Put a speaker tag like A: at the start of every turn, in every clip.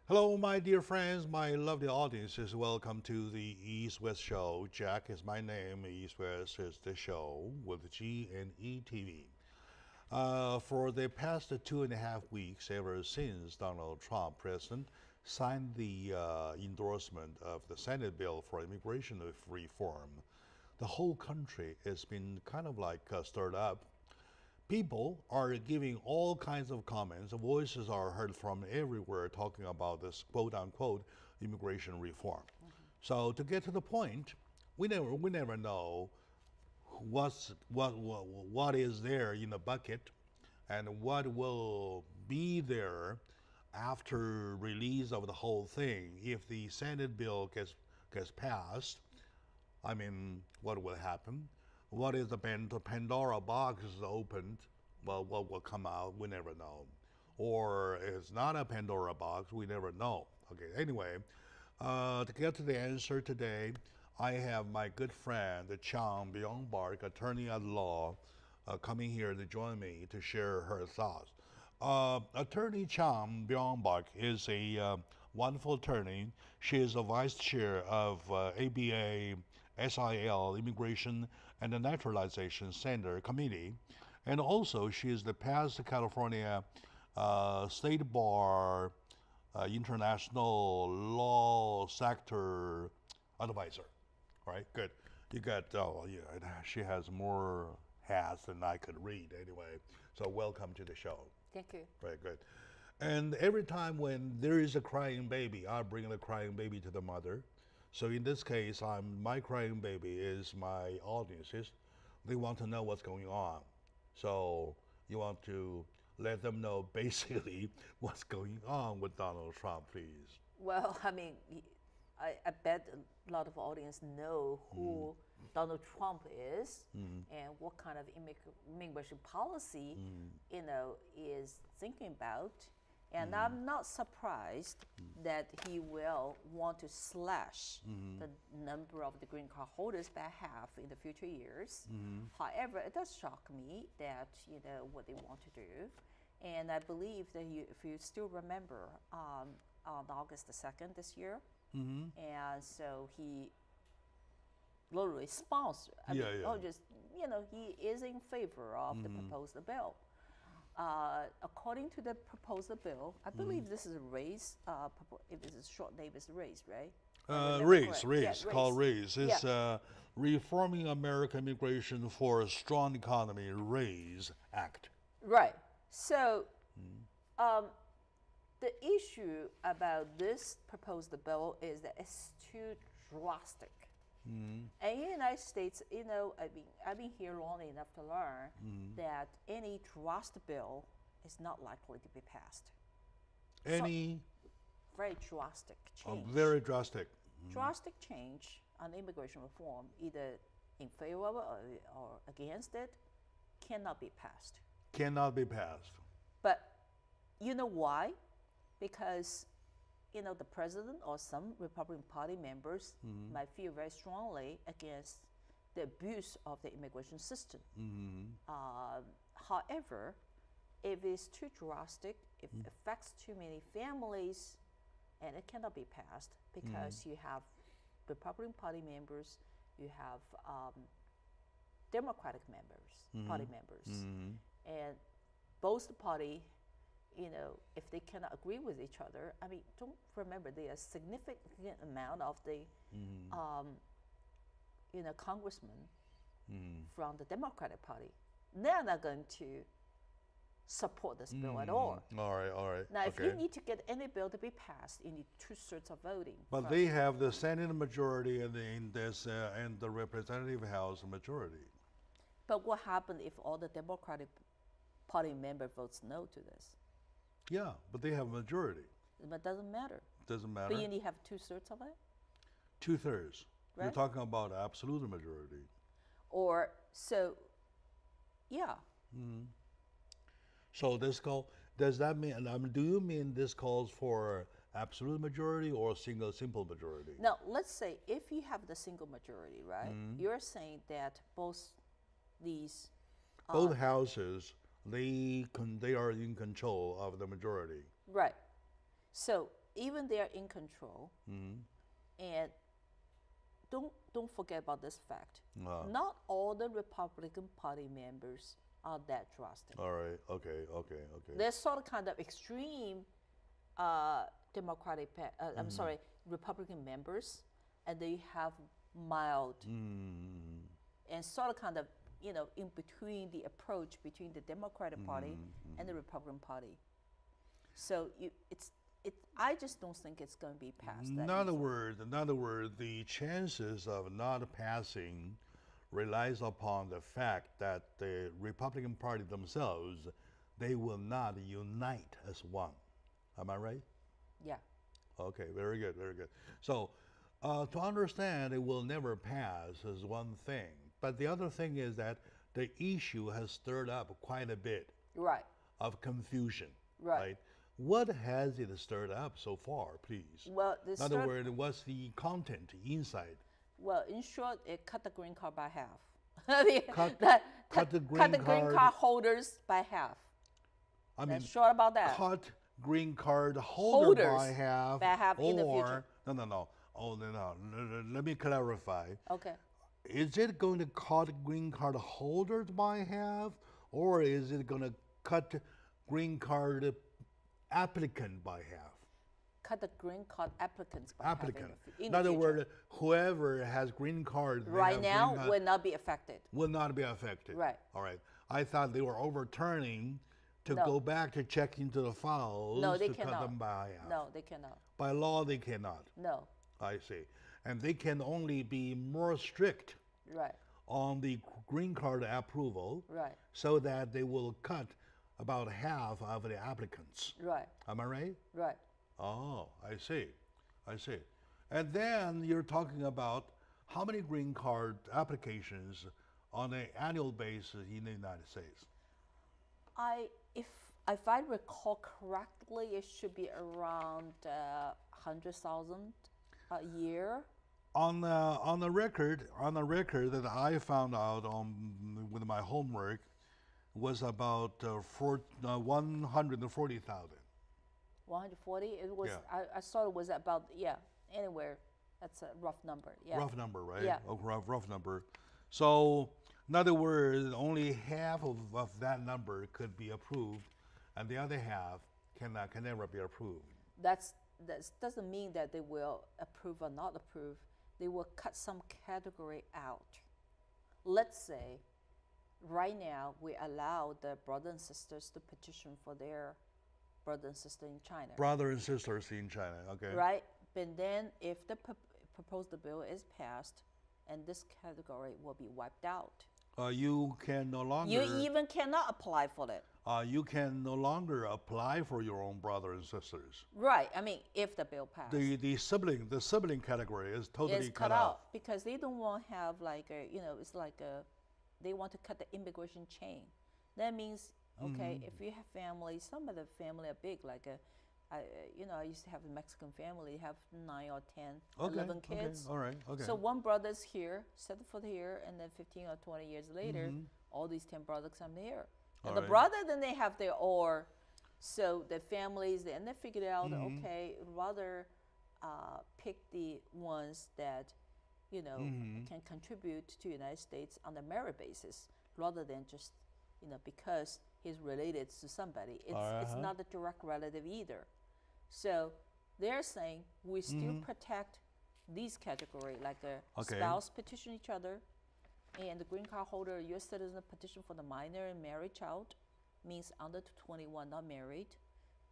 A: Hello, my dear friends, my lovely audiences. Welcome to the East West Show. Jack is my name. East West is the show with G&E TV. For the past 2.5 weeks, ever since Donald Trump, president, signed the endorsement of the Senate bill for immigration reform, the whole country has been kind of like stirred up. People are giving all kinds of comments. Voices are heard from everywhere talking about this quote unquote immigration reform. So to get to the point, we never know what is there in the bucket and what will be there after release of the whole thing. If the Senate bill gets passed, I mean, what will happen? What is the Pandora box is opened? Well, what will come out? We never know. Or it's not a Pandora box. We never know. Okay. Anyway, to get to the answer today, I have my good friend, Chang Byung-Bark, attorney at law, coming here to join me to share her thoughts. Attorney Chang Byung-Bark is a wonderful attorney. She is the vice chair of ABA SIL Immigration and the Naturalization Center Committee, and also she is the past California State Bar International Law Sector Advisor. All right, good. You got, oh yeah, she has more hats than I could read anyway. So welcome to the show.
B: Thank you.
A: Very good. And every time when there is a crying baby, I bring the crying baby to the mother. So in this case, my crying baby is my audiences. They want to know what's going on. So you want to let them know basically what's going on with Donald Trump, please.
B: Well, I mean, I bet a lot of audience know who Donald Trump is and what kind of immigration policy, is thinking about. And I'm not surprised that he will want to slash the number of the green card holders that have in the future years. However, it does shock me that, what they want to do. And I believe that if you still remember, on August the 2nd this year, and so he literally sponsored, he is in favor of the proposed bill. According to the proposal bill, I believe this is a raise. If it's a short name, it's raise, right?
A: Raise, called raise. It's Reforming American Immigration for a Strong Economy, RAISE Act.
B: Right. So, the issue about this proposed bill is that it's too drastic. And in the United States, I've been here long enough to learn that any drastic bill is not likely to be passed.
A: Any?
B: So, very drastic change.
A: Very drastic.
B: Drastic change on immigration reform, either in favor of it or against it, cannot be passed.
A: Cannot be passed.
B: But you know why? Because the president or some Republican Party members might feel very strongly against the abuse of the immigration system. However, if it's too drastic, if it affects too many families, and it cannot be passed because you have Republican Party members, you have Democratic Party members, and both party. If they cannot agree with each other, I mean, don't remember there are a significant amount of the, congressmen from the Democratic Party. They're not going to support this bill at all.
A: All right.
B: Now, if you need to get any bill to be passed, you need 2/3 of voting.
A: But they have the Senate majority and the Representative House majority.
B: But what happens if all the Democratic Party member votes no to this?
A: Yeah, but they have a majority.
B: But it doesn't matter.
A: Doesn't matter.
B: But you need to have 2/3 of it?
A: 2/3.
B: Right?
A: You're talking about absolute majority.
B: Or, so, yeah.
A: So does that mean, do you mean this calls for absolute majority or simple majority?
B: Now, let's say if you have the single majority, right? You're saying that both these...
A: both houses, they are in control of the majority.
B: Right. So even they're in control, and don't forget about this fact. Not all the Republican Party members are that drastic.
A: All right. Okay.
B: There's sort of kind of extreme Republican members, and they have mild and sort of kind of, in between the approach between the Democratic Party and the Republican Party. So I just don't think it's going to be passed.
A: In other words, the chances of not passing relies upon the fact that the Republican Party themselves, they will not unite as one. Am I right?
B: Yeah.
A: Okay, very good. So to understand it will never pass is one thing. But the other thing is that the issue has stirred up quite a bit of confusion. Right? What has it stirred up so far, please?
B: Well,
A: in other words, what's the content inside?
B: Well, in short, it cut the green card by half.
A: Cut the green
B: card holders by half.
A: I mean,
B: short about that.
A: Cut green card holders by half,
B: in the future.
A: No. Oh, no. Let me clarify.
B: Okay.
A: Is it going to cut green card holders by half, or is it going to cut green card applicant by half?
B: Cut the green card applicants by half.
A: In other words, whoever has green card
B: right now will not be affected.
A: Will not be affected.
B: Right.
A: All right. I thought they were overturning to go back to check into the files to cut them by half.
B: No, they cannot.
A: By law, they cannot.
B: No.
A: I see. And they can only be more strict on the green card approval so that they will cut about half of the applicants.
B: Right.
A: Am I right?
B: Right.
A: Oh, I see. And then you're talking about how many green card applications on an annual basis in the United States?
B: If I recall correctly, it should be around 100,000 a year. On
A: the record that I found out with my homework was about 140,000.
B: 140? It was. I thought it was about anywhere. That's a rough number. Yeah.
A: Rough number, right?
B: Yeah.
A: Rough number. So, in other words, only half of that number could be approved, and the other half can never be approved.
B: That doesn't mean that they will approve or not approve. They will cut some category out. Let's say, right now, we allow the brothers and sisters to petition for their brother and sister in China.
A: Brother and sisters in China, okay.
B: Right, but then if the proposed bill is passed, and this category will be wiped out.
A: You can no longer.
B: You even cannot apply for it.
A: You can no longer apply for your own brothers and sisters.
B: Right. I mean, if the bill passed.
A: The sibling category is totally
B: cut out because they don't want to have it's like they want to cut the immigration chain. That means if you have families, some of the family are big, I used to have a Mexican family, have 9 or 10, 11 kids.
A: Okay. All right. Okay.
B: So one brother's here, set foot here, and then 15 or 20 years later, all these 10 brothers come here. And the brother, then they have their so the families, and they figured out, rather pick the ones that, can contribute to the United States on a merit basis, rather than just, because he's related to somebody. It's not a direct relative either. So they're saying we still protect these category, like a spouse petition each other, and the green card holder, U.S. citizen petition for the minor and married child, means under 21, not married.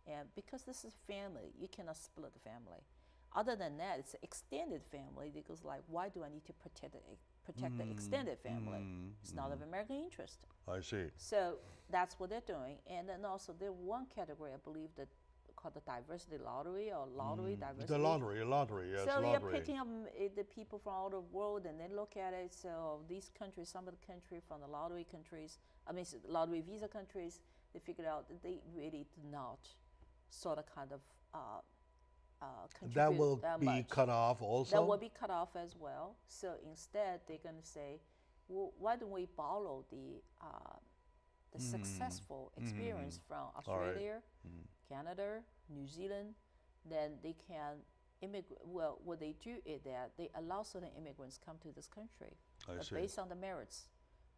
B: And because this is family, you cannot split the family. Other than that, it's an extended family, because why do I need to protect the extended family? It's not of American interest.
A: I see.
B: So that's what they're doing. And then also there's one category, I believe, that called the diversity lottery or lottery diversity.
A: The lottery, yes.
B: So they're picking up the people from all over the world, and they look at it. So these countries, some of the countries from the lottery countries, lottery visa countries, they figured out that they really do not sort of kind of contribute
A: that will be cut off also?
B: That will be cut off as well. So instead, they're going to say, well, why don't we borrow the successful experience from Australia, Canada, New Zealand, then they can immigrate. Well, what they do is that they allow certain immigrants come to this country, but based on the merits.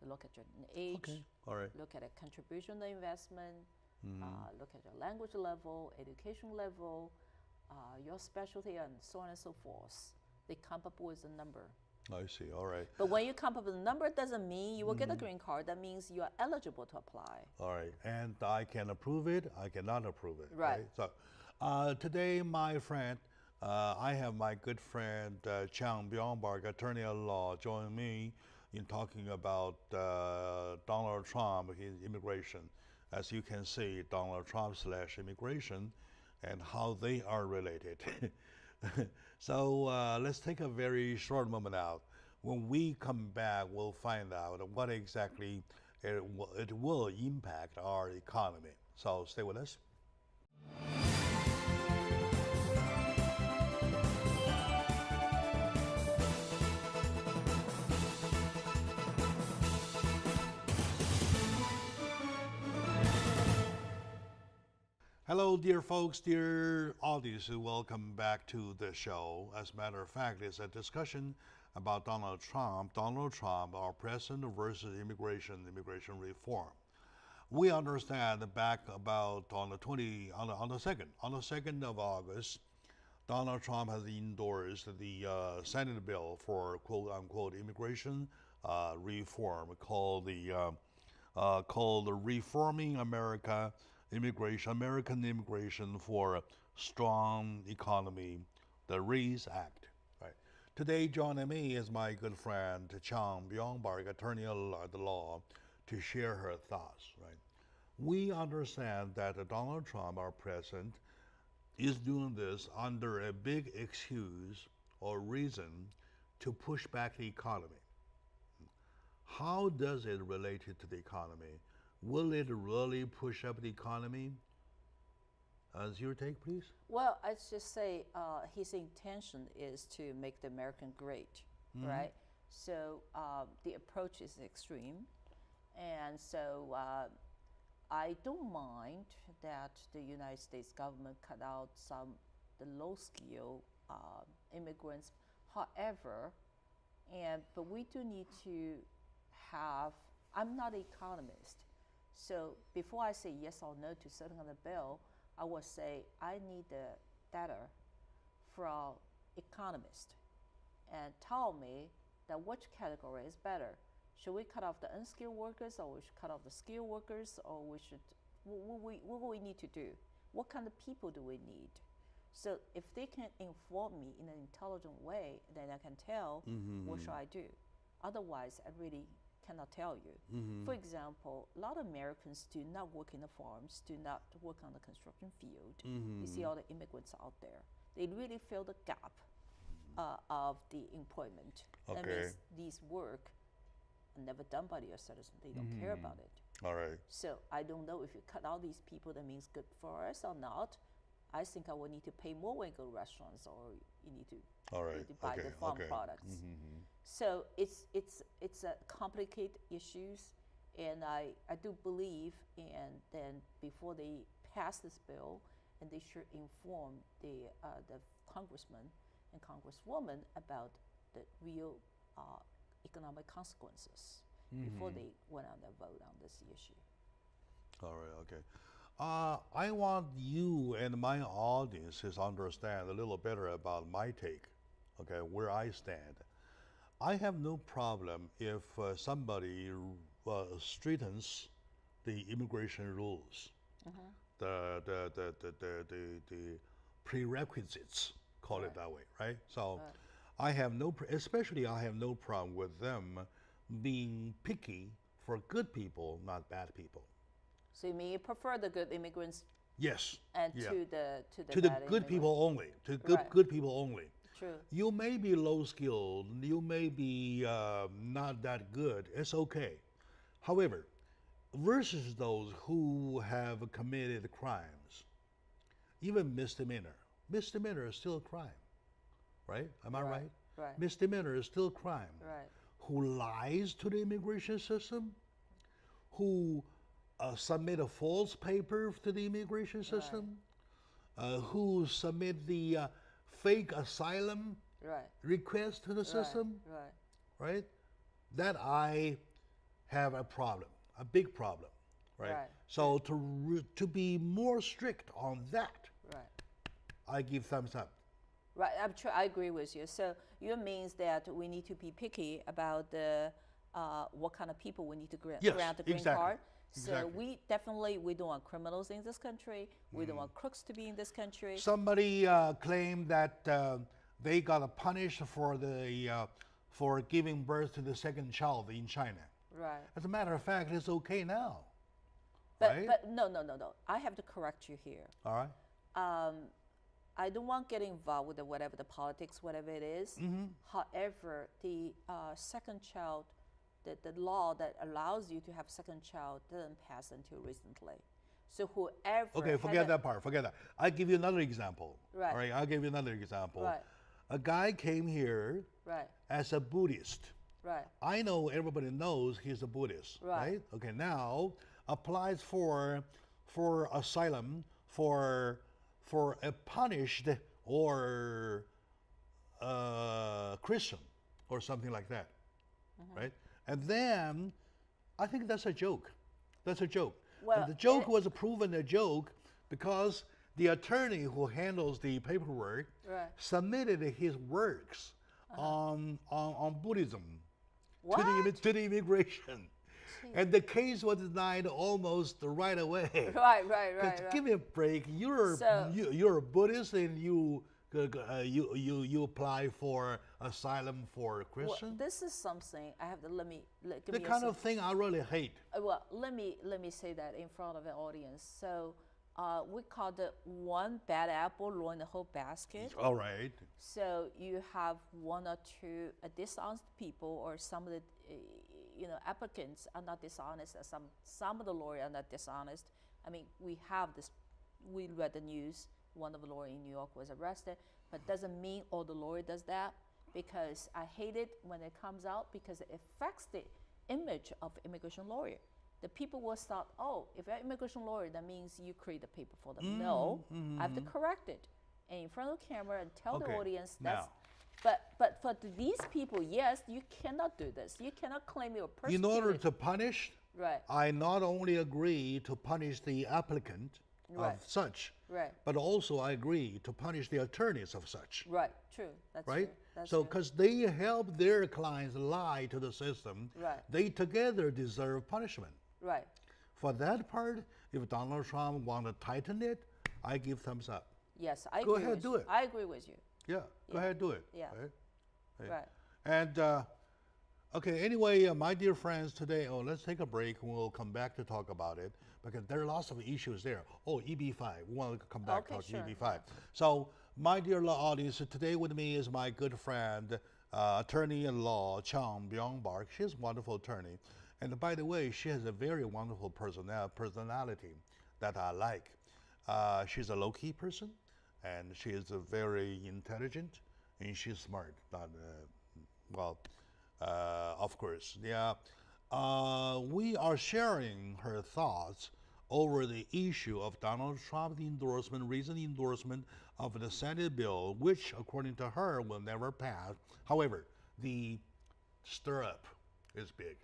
B: They look at your age, look at a contribution to investment, look at your language level, education level, your specialty, and so on and so forth. They come up with a number.
A: I see. All right.
B: But when you come up with a number, it doesn't mean you will get a green card. That means you are eligible to apply.
A: All right. And I can approve it. I cannot approve it.
B: Right.
A: So today, my friend, I have my good friend Chang Byung-park, attorney at law, join me in talking about Donald Trump, his immigration. As you can see, Donald Trump / immigration and how they are related. So let's take a very short moment out. When we come back, we'll find out what exactly it will impact our economy. So stay with us. Hello, dear folks, dear audience, welcome back to the show. As a matter of fact, it's a discussion about Donald Trump, our president versus immigration reform. We understand back about on the 2nd of August, Donald Trump has endorsed the Senate bill for quote unquote immigration reform called the Reforming American Immigration for a Strong Economy, the RAISE Act. Right. Today, joining me is my good friend Chang Byung-park, attorney at law, to share her thoughts. Right. We understand that Donald Trump, our president, is doing this under a big excuse or reason to push back the economy. How does it relate to the economy? Will it really push up the economy? As your take, please?
B: Well, I'd just say his intention is to make the American great, right? So the approach is extreme. And so I don't mind that the United States government cut out the low-skill immigrants. However, but we do need to have, I'm not an economist, so before I say yes or no to certain kind of bill, I would say I need the data from economists and tell me that which category is better. Should we cut off the unskilled workers, or we should cut off the skilled workers, or we should, what do we need to do? What kind of people do we need? So if they can inform me in an intelligent way, then I can tell what should I do. Otherwise, I really cannot tell you. For example, a lot of Americans do not work in the farms, do not work on the construction field. You see all the immigrants out there. They really fill the gap of the employment. That means these work are never done by the citizen. They don't care about it.
A: All right.
B: So I don't know if you cut out these people, that means good for us or not. I think I will need to pay more when you go to restaurants, or you need to, buy the farm products. So it's a complicated issues, and I do believe, and then before they pass this bill, and they should inform the congressman and congresswoman about the real economic consequences before they went on the vote on this issue.
A: All right, okay. I want you and my audiences to understand a little better about my take, okay, where I stand. I have no problem if somebody straightens the immigration rules, the prerequisites, call it that way, right? So I have no problem with them being picky for good people, not bad people.
B: So you mean you prefer the good immigrants?
A: Yes.
B: And
A: yeah.
B: to the
A: the
B: bad
A: good people only. To good people only.
B: True.
A: You may be low skilled. You may be not that good. It's okay. However, versus those who have committed crimes, even misdemeanor is still a crime, right? Am I right?
B: Right.
A: Misdemeanor is still a crime.
B: Right.
A: Who lies to the immigration system, who submit a false paper to the immigration system, who submit the fake asylum request to the system, right? That I have a problem, a big problem, right? So to be more strict on that, I give thumbs up.
B: Right, I'm sure I agree with you. So it means that we need to be picky about the what kind of people we need to grant the green card. So we don't want criminals in this country. We don't want crooks to be in this country.
A: Somebody claimed that they got punished for giving birth to the second child in China.
B: Right.
A: As a matter of fact, it's okay now.
B: But no. I have to correct you here.
A: All right.
B: I don't want to get involved with whatever the politics, whatever it is. However, the second child, the law that allows you to have second child didn't pass until recently. So whoever.
A: Okay, forget that part. Forget that. I'll give you another example.
B: Right.
A: All right. I'll give you another example.
B: Right.
A: A guy came here as a Buddhist.
B: Right.
A: I know everybody knows he's a Buddhist. Right. Okay. Now applies for asylum for a punished or Christian or something like that, right? And then I think that's a joke. That's a joke. Well, and the joke was proven a joke because the attorney who handles the paperwork submitted his works on Buddhism to the immigration. And the case was denied almost right away.
B: Right.
A: Give me a break. You're a Buddhist and you apply for asylum for a Christian.
B: Well, this is something I have to
A: the kind of thing I really hate.
B: Well, let me say that in front of the audience. So we call it one bad apple ruin the whole basket.
A: All right.
B: So you have one or two dishonest people, or some of the applicants are not dishonest, some of the lawyers are not dishonest. I mean, we read the news, one of the lawyers in New York was arrested, but doesn't mean all the lawyer does that, because I hate it when it comes out, because it affects the image of immigration lawyer. The people will thought, oh, if you're an immigration lawyer, that means you create the paper for them. No, I have to correct it. And in front of the camera and tell the audience that's. But for these people, yes, you cannot do this. You cannot claim you're persecuted.
A: In order to punish, I not only agree to punish the applicant of such, but also I agree to punish the attorneys of such.
B: Right, true. That's true. That's
A: so because they help their clients lie to the system, they together deserve punishment.
B: Right.
A: For that part, if Donald Trump want to tighten it, I give thumbs up.
B: Yes, I agree.
A: Go ahead, do it.
B: I agree with you.
A: Yeah, go ahead, do it.
B: Yeah. Right.
A: And okay, anyway, my dear friends, today, let's take a break and we'll come back to talk about it, because there are lots of issues there. EB5, we want to come back to talk EB5. So, my dear audience, today with me is my good friend, attorney-in-law, Chang Byung-Park. She's a wonderful attorney. And by the way, she has a very wonderful personality that I like. She's a low-key person, and she is very intelligent, and she's smart. Of course, yeah. We are sharing her thoughts over the issue of Donald Trump's recent endorsement of the Senate bill, which, according to her, will never pass. However, the stir-up is big,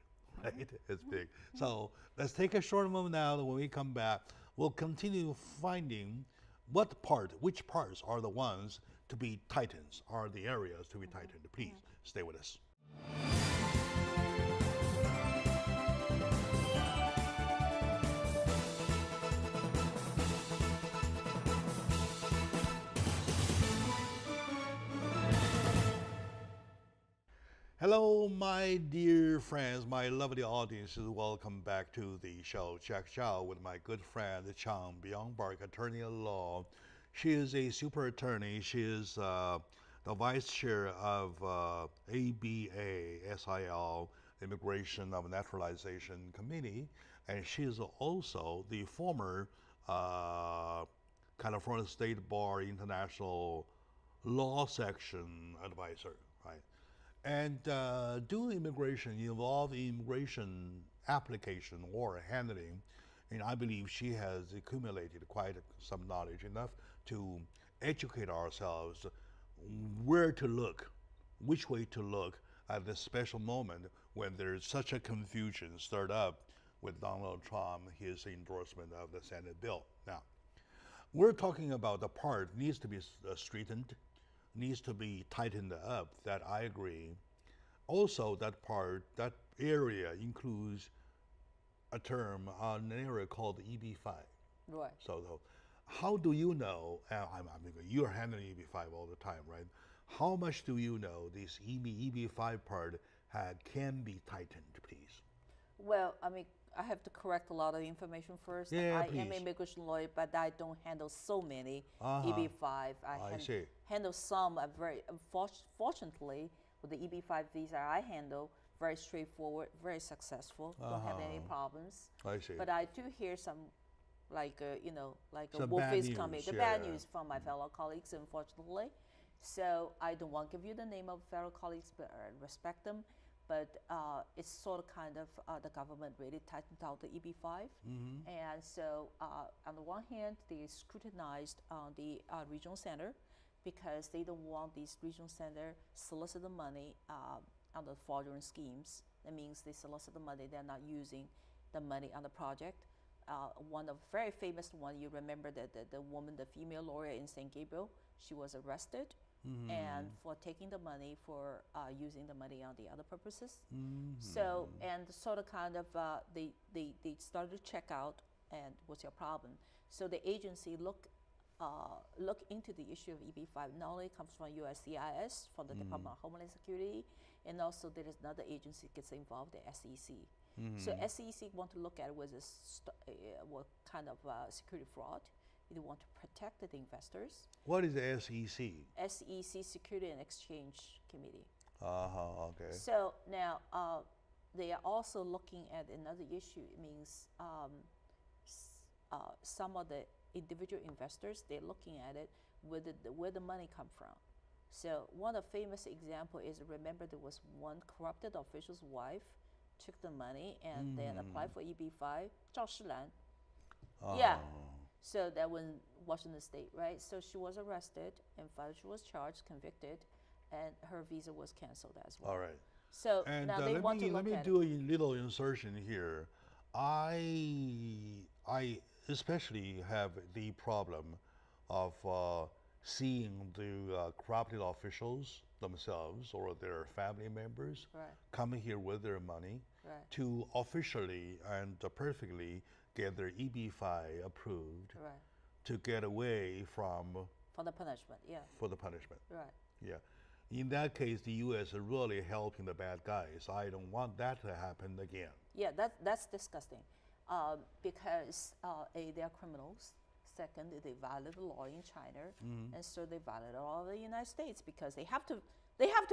A: right? It's big. So let's take a short moment now, and when we come back, we'll continue finding which parts are the ones to be tightened, are the areas to be tightened. Please stay with us. Hello, my dear friends, my lovely audience. Welcome back to the show, Jack Zhao, with my good friend, Chang Byung-Park, attorney-at-law. She is a super attorney. She is the vice chair of ABA-SIL, Immigration of Naturalization Committee, and she is also the former California State Bar International Law Section advisor, right? And do immigration involve immigration application or handling? And I believe she has accumulated quite some knowledge enough to educate ourselves where to look, which way to look at this special moment when there's such a confusion stirred up with Donald Trump, his endorsement of the Senate bill. Now, we're talking about the part needs to be straightened, needs to be tightened up, that I agree. Also, that area includes a term on an area called EB5.
B: Right.
A: So how do you know, you're handling EB5 all the time, right? How much do you know this EB5 part can be tightened, please?
B: Well, I mean, I have to correct a lot of information first.
A: Yeah,
B: I
A: please.
B: am an immigration lawyer, but I don't handle so many EB5.
A: I see.
B: Handle some. Fortunately, with the EB5 visa I handle, very straightforward, very successful. Don't have any problems.
A: I see.
B: But I do hear some, like
A: Some
B: wolf
A: bad
B: is
A: news,
B: coming. The
A: yeah,
B: bad
A: yeah.
B: news from my fellow colleagues, unfortunately. So I don't want to give you the name of fellow colleagues, but I respect them. But it's sort of kind of the government really tightened out the EB5. And so on the one hand, they scrutinized the regional center because they don't want these regional center solicit the money on the fraudulent schemes. That means they solicit the money, they're not using the money on the project. One of very famous one, you remember that the woman, the female lawyer in San Gabriel, she was arrested. And for taking the money for using the money on the other purposes. So, and sort of kind of, they started to check out and what's your problem. So the agency look into the issue of EB5. Not only comes from USCIS, from the Department of Homeland Security, and also there is another agency gets involved, the SEC. So SEC want to look at it was what kind of security fraud. They want to protect the investors.
A: What is the SEC?
B: SEC, Security and Exchange Committee.
A: Okay.
B: So now they are also looking at another issue. It means some of the individual investors, they're looking at it where the money come from. So one of the famous example is, remember there was one corrupted official's wife took the money and then applied for EB5, Zhao Shilan. Yeah. So that was Washington State, right? So she was arrested and she was charged, convicted, and her visa was canceled as well.
A: All right.
B: So
A: and
B: now they want to look at it.
A: Let me do a little insertion here. I especially have the problem of seeing the corrupted officials themselves or their family members coming here with their money to officially and perfectly get their EB5 approved to get away from
B: for the punishment,
A: for the punishment.
B: Right.
A: Yeah. In that case, the U.S. is really helping the bad guys. I don't want that to happen again.
B: Yeah, that's disgusting, because they are criminals. Second, they violate the law in China, and so they violate the law of the United States because they have to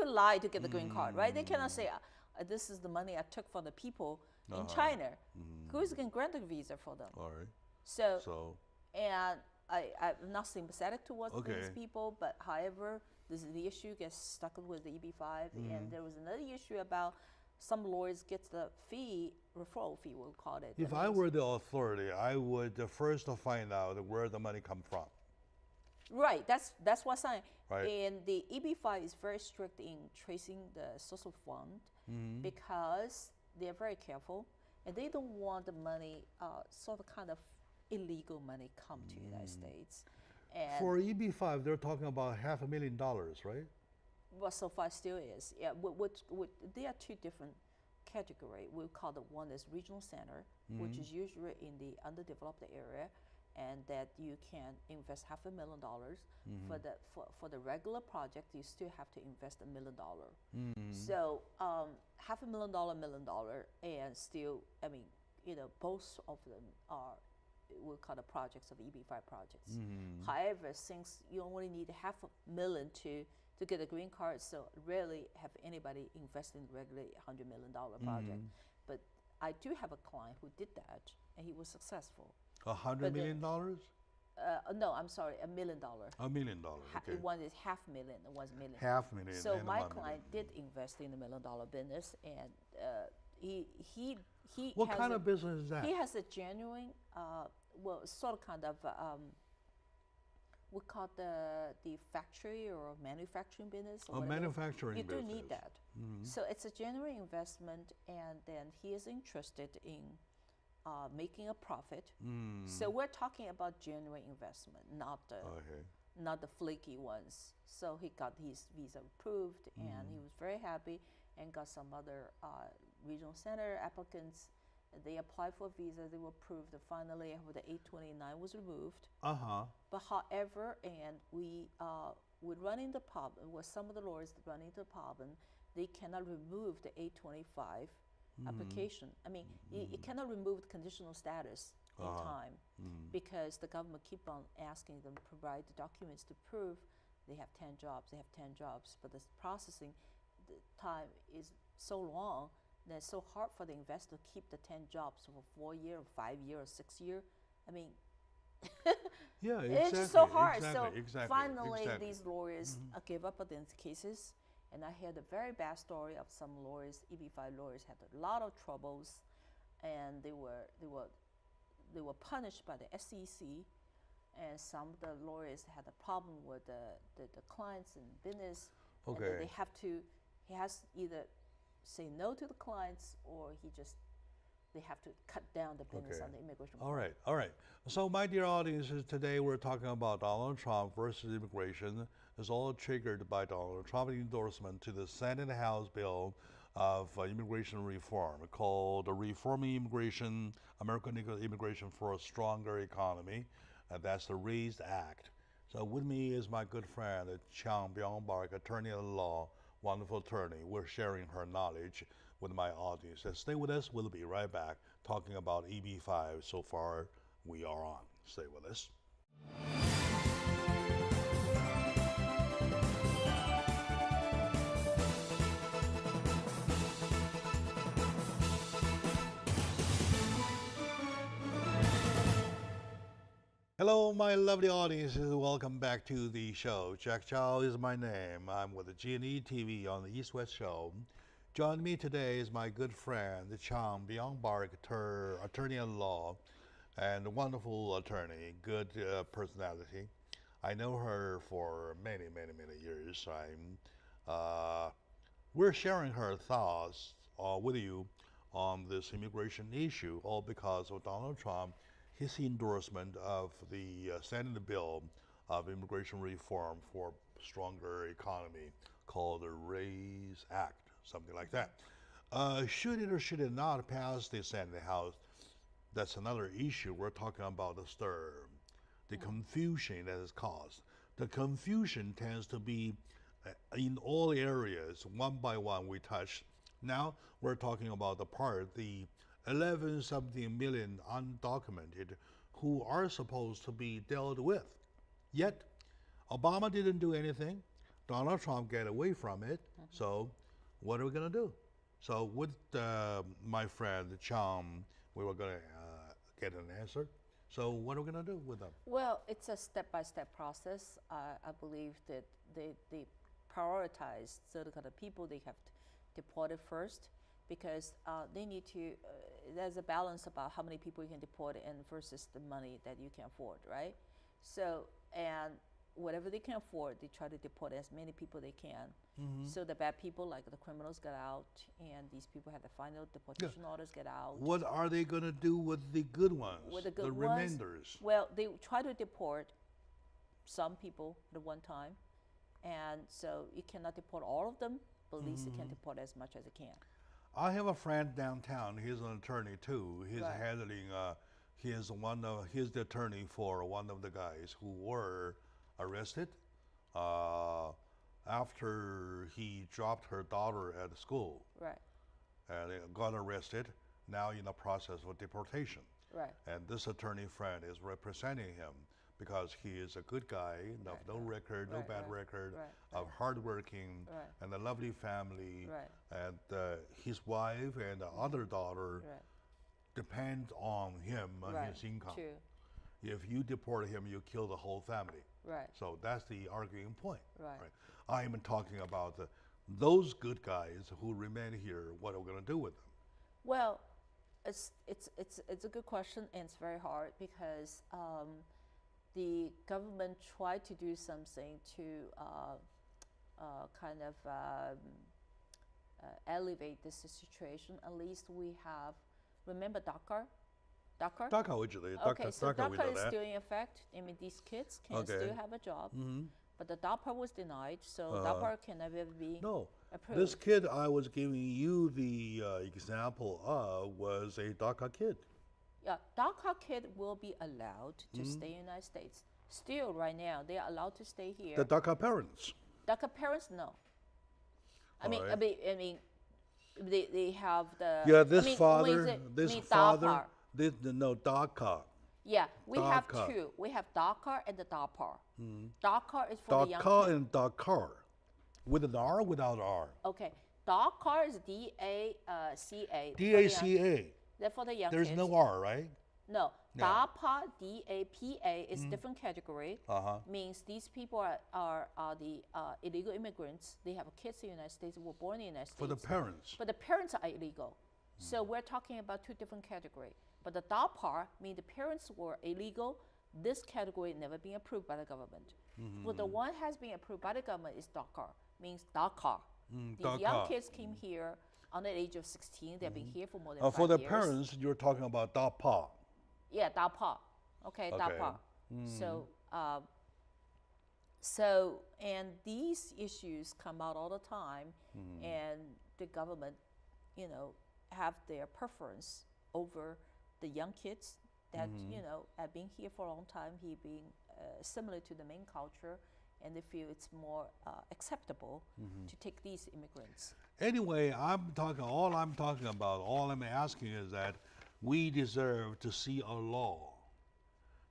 B: lie to get the green card, right? They cannot say this is the money I took for the people in China. Who's going to grant a visa for them?
A: All right.
B: So and I'm not sympathetic towards these people, but however, the issue gets stuck with the EB5, and there was another issue about some lawyers get the fee, referral fee, we'll call it.
A: If I were the authority, I would first find out where the money come from.
B: Right, that's what's saying.
A: Right.
B: And the EB5 is very strict in tracing the social fund because they're very careful, and they don't want the money, sort of kind of illegal money come to the United States. And
A: for EB5, they're talking about $500,000, right?
B: Well, so far still is. Yeah, there are two different categories. We'll call the one is regional center, which is usually in the underdeveloped area, and that you can invest $500,000. For the regular project, you still have to invest $1 million. So $500,000, $1 million, and still, I mean, both of them are, we'll call the projects of EB5 projects. However, since you only need $500,000 to get a green card, so rarely have anybody invest in regular $100 million project. But I do have a client who did that, and he was successful.
A: $100 million?
B: No, I'm sorry, $1 million.
A: $1 million. Okay.
B: One is $500,000, and one is $1 million.
A: $500,000.
B: So my client did invest in the $1 million business, and he
A: What kind of business is that?
B: He has a genuine, well, sort of kind of we call the factory or manufacturing business. Or
A: manufacturing
B: you
A: business.
B: do need that. So it's a genuine investment, and then he is interested in making a profit. So we're talking about genuine investment, not the flaky ones. So he got his visa approved, and he was very happy, and got some other regional center applicants. They applied for a visa, they were approved, and finally the 829 was removed. But however, and we would run into the problem, with some of the lawyers run into the problem, they cannot remove the 825 application. I mean, you cannot remove the conditional status in time, because the government keep on asking them to provide the documents to prove they have 10 jobs, but the processing the time is so long that it's so hard for the investor to keep the 10 jobs for 4 years, or 5 years, or 6 years. I mean,
A: yeah, exactly,
B: it's just so hard.
A: Exactly,
B: so finally, these lawyers gave up on these cases. And I heard a very bad story of some lawyers, EB-5 lawyers, had a lot of troubles, and they were punished by the SEC, and some of the lawyers had a problem with the clients and business.
A: Okay.
B: And he has to either say no to the clients, or they have to cut down the business on the immigration.
A: All right. So, my dear audiences, today we're talking about Donald Trump versus immigration. It's all triggered by Donald Trump's endorsement to the Senate House bill of immigration reform called Reforming Immigration, American Immigration for a Stronger Economy. That's the RAISE Act. So with me is my good friend, Chang Byung-Park, attorney at law, wonderful attorney. We're sharing her knowledge with my audience. So stay with us. We'll be right back talking about EB-5. So far, we are on. Stay with us. Hello, my lovely audiences. Welcome back to the show. Jack Chow is my name. I'm with the G&E TV on the East West Show. Joining me today is my good friend, Chang Byung-Park, attorney at law, and a wonderful attorney, good personality. I know her for many, many, many years. We're sharing her thoughts with you on this immigration issue, all because of Donald Trump, his endorsement of the Senate bill of immigration reform for stronger economy called the RAISE Act, something like that. Should it or should it not pass the Senate House? That's another issue. We're talking about the stir, the confusion that is caused. The confusion tends to be in all areas, one by one we touch. Now we're talking about the 11-something million undocumented who are supposed to be dealt with. Yet, Obama didn't do anything. Donald Trump got away from it. So, what are we going to do? So, with my friend Chang, we were going to get an answer. So, what are we going to do with them?
B: Well, it's a step-by-step process. I believe that they prioritize certain kind of people they have deported first, because they need to, there's a balance about how many people you can deport and versus the money that you can afford, right? So, and whatever they can afford, they try to deport as many people they can. So the bad people, like the criminals, get out, and these people have the final deportation orders, get out.
A: What are they going to do with the good ones,
B: with the good
A: remainders?
B: Well, they try to deport some people at one time, and so you cannot deport all of them, but at least you can deport as much as you can.
A: I have a friend downtown. He's an attorney too. He's handling. He's the attorney for one of the guys who were arrested after he dropped her daughter at school.
B: Right.
A: And they got arrested. Now in the process of deportation.
B: Right.
A: And this attorney friend is representing him because he is a good guy, no record, no bad record, of hardworking and a lovely family. And his wife and the other daughter depend on him and his income.
B: True.
A: If you deport him, you kill the whole family.
B: Right.
A: So that's the arguing point.
B: Right.
A: I'm talking about those good guys who remain here. What are we going to do with them?
B: Well, it's a good question, and it's very hard because the government tried to do something to kind of elevate this situation. At least we have, remember DACA?
A: DACA 我知道
B: Okay, so DACA is still in effect. I mean, these kids can still have a job, but the DACA was denied, so DACA can never be approved.
A: This kid I was giving you the example of was a DACA kid.
B: Yeah, DACA kid will be allowed to stay in the United States. Still, right now, they are allowed to stay here.
A: The DACA parents.
B: DACA parents, no. I mean, they have the.
A: Yeah, this father. No, DACA.
B: Yeah, we have two. We have DACA and the DAPA. DACA is for the young kids.
A: DACA and DACA. With an R or without R?
B: Okay. DACA is D-A-C-A.
A: D-A-C-A.
B: They're for the young kids.
A: There's no R, right?
B: No. DAPA, D-A-P-A, is different category. Means these people are the illegal immigrants. They have kids in the United States, were born in the United States.
A: For the parents.
B: But the parents are illegal. So we're talking about two different categories. But the DAPA means the parents were illegal. This category never been approved by the government. For the one has been approved by the government is DACA, means DACA. These young kids came here under the age of 16. They've been here for more than 5 years.
A: For the parents, you're talking about DAPA.
B: Yeah, DAPA. Okay, DAPA. So, and these issues come out all the time, and the government, have their preference over the young kids that, have been here for a long time, he being similar to the main culture, and they feel it's more acceptable to take these immigrants.
A: Anyway, all I'm asking is that we deserve to see a law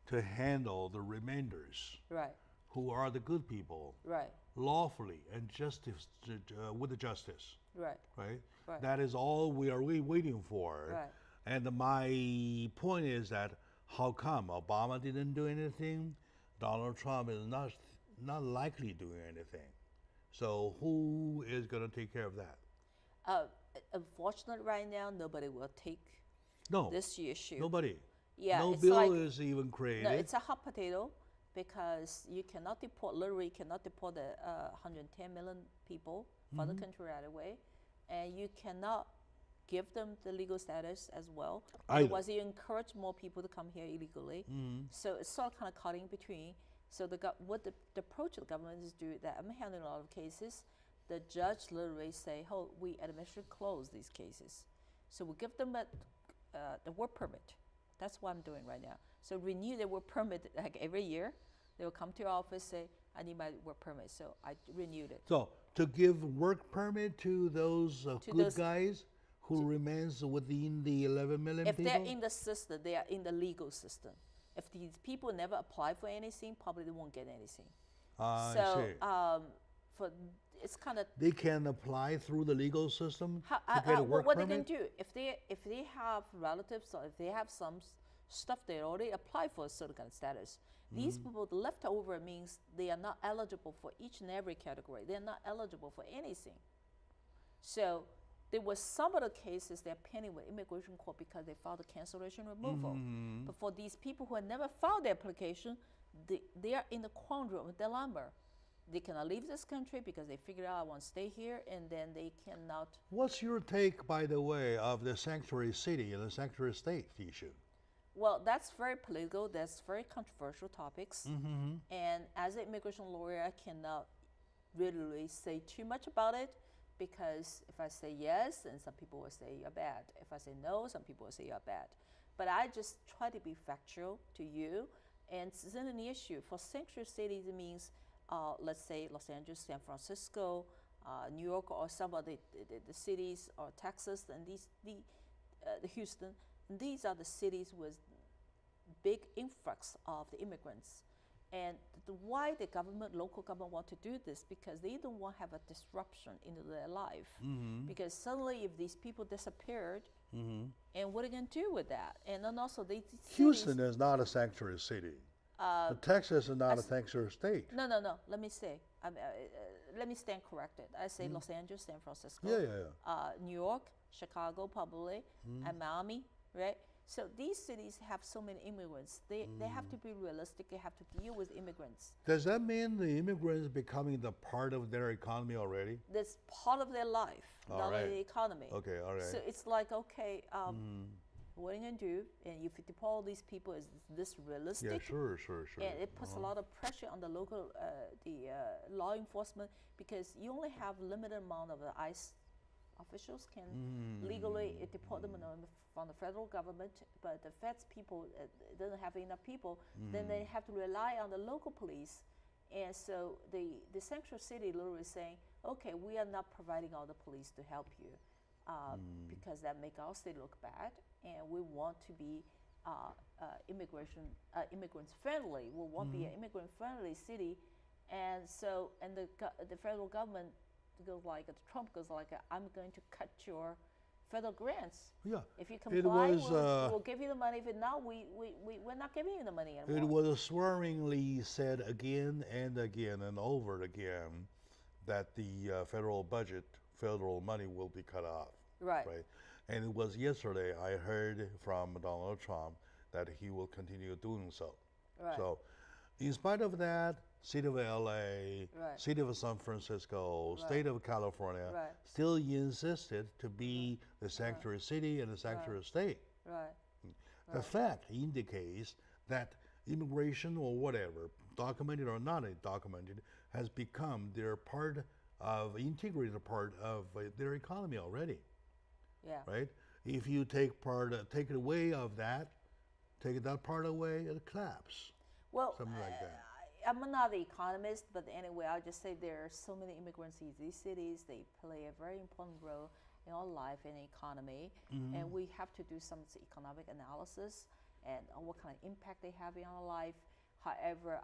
A: to handle the remainders.
B: Right.
A: Who are the good people.
B: Right.
A: Lawfully and justice, with the justice.
B: Right.
A: Right?
B: Right.
A: That is all we are waiting for.
B: Right.
A: And my point is that how come Obama didn't do anything? Donald Trump is not likely doing anything. So who is going to take care of that?
B: Unfortunately, right now, nobody will take this issue.
A: Nobody.
B: Yeah,
A: no
B: it's
A: bill is even created.
B: No, it's a hot potato because you cannot deport, literally cannot deport the 110 million people from the country right away. And you cannot give them the legal status as well. Otherwise, you encourage more people to come here illegally. So it's sort of kind of caught in between. So what the approach of the government is do that I'm handling a lot of cases. The judge literally say, "Oh, we administratively close these cases." So we give them the work permit. That's what I'm doing right now. So renew the work permit like every year. They will come to your office, say, "I need my work permit." So I renewed it.
A: So to give work permit to those good guys who remains within the 11 million people?
B: If they're in the system, they are in the legal system. If these people never apply for anything, probably they won't get anything.
A: I see.
B: It's kind of
A: they can apply through the legal system to get a work
B: what
A: permit?
B: they can do if they have relatives or if they have some stuff they already applied for a certain kind of status. These people, the leftover means they are not eligible for each and every category. They're not eligible for anything. So there were some of the cases they're pending with immigration court because they filed a cancellation removal. But for these people who have never filed their application, they are in the quandary, a dilemma. They cannot leave this country because they figure out I want to stay here, and then they cannot. What's
A: your take, by the way, of the sanctuary city and the sanctuary state issue?
B: Well, that's very political. That's very controversial topics. And as an immigration lawyer, I cannot really say too much about it because if I say yes, then some people will say you're bad. If I say no, some people will say you're bad. But I just try to be factual to you. And it's an issue. For sanctuary cities, it means, let's say, Los Angeles, San Francisco, New York, or some of the cities, or Texas, and the Houston. These are the cities with big influx of the immigrants. And why the government, local government want to do this? Because they don't want to have a disruption into their life. Because suddenly if these people disappeared, and what are they going to do with that? And then also
A: Houston is not a sanctuary city. Texas is not a sanctuary state.
B: No. Let me say, let me stand corrected. I say Los Angeles, San Francisco, New York, Chicago probably, and Miami, right? So these cities have so many immigrants. They have to be realistic. They have to deal with immigrants.
A: Does that mean the immigrants becoming the part of their economy already?
B: That's part of their life, not only the economy.
A: Okay, all right.
B: So it's like, okay, what are you going to do? And if you deport all these people, is this realistic?
A: Yeah, sure.
B: And it puts a lot of pressure on the local, law enforcement, because you only have limited amount of the ICE officials can legally deport them from the federal government, but the feds people doesn't have enough people, then they have to rely on the local police. And so the central city literally saying, okay, we are not providing all the police to help you because that make our city look bad, and we want to be immigrants friendly. We want to be an immigrant friendly city, and so the federal government goes like, Trump goes like, I'm going to cut your federal grants.
A: Yeah.
B: If you comply, we'll give you the money. If not, we're not giving you the money anymore.
A: It was swearingly said again and again and over again that the federal money will be cut off.
B: Right.
A: And it was yesterday I heard from Donald Trump that he will continue doing so.
B: Right.
A: So in spite of that, City of LA, City of San Francisco, State of California still insisted to be the sanctuary city and the sanctuary state. The fact indicates that immigration or whatever, documented or not documented, has become their integrated part of their economy already.
B: Yeah.
A: Right? If you take it away of that, take that part away, it collapses.
B: Well,
A: something like that.
B: I'm not an economist, but anyway, I'll just say there are so many immigrants in these cities. They play a very important role in our life and economy, and we have to do some economic analysis and on what kind of impact they have in our life. However,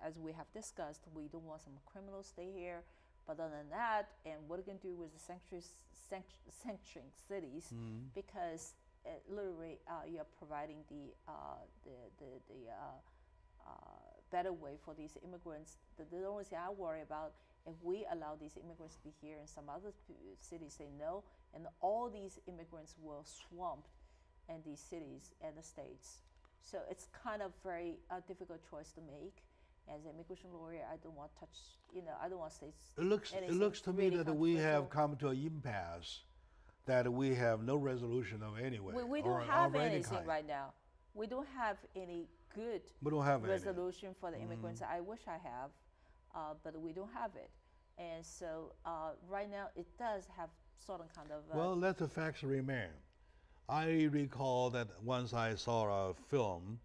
B: as we have discussed, we don't want some criminals stay here. But other than that, and what are we going to do with the sanctuary cities, because literally you're providing the better way for these immigrants. The only thing I worry about, if we allow these immigrants to be here and some other cities say no, and all these immigrants will swamp in these cities and the states. So it's kind of very difficult choice to make. As an immigration lawyer, I don't want to touch, I don't want to say
A: it looks to me that we have come to an impasse, that we have no resolution of anyway.
B: We don't have anything right now. We don't have any good resolution for the immigrants. I wish I have, but we don't have it. And so right now it does have certain kind of...
A: well, let the facts remain. I recall that once I saw a film,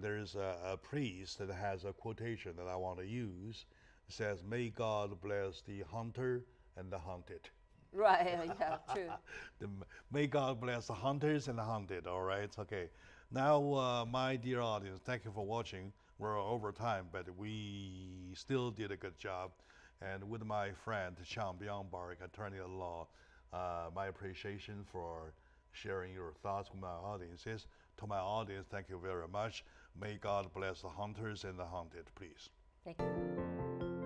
A: there's a priest that has a quotation that I want to use. It says, "May God bless the hunter and the hunted."
B: Right, yeah, true.
A: May God bless the hunters and the hunted, all right? Okay. Now, my dear audience, thank you for watching. We're over time, but we still did a good job. And with my friend, Chang Byung-Bark, attorney at law, my appreciation for sharing your thoughts with my audiences. To my audience, thank you very much. May God bless the hunters and the hunted, please.
B: Thank you.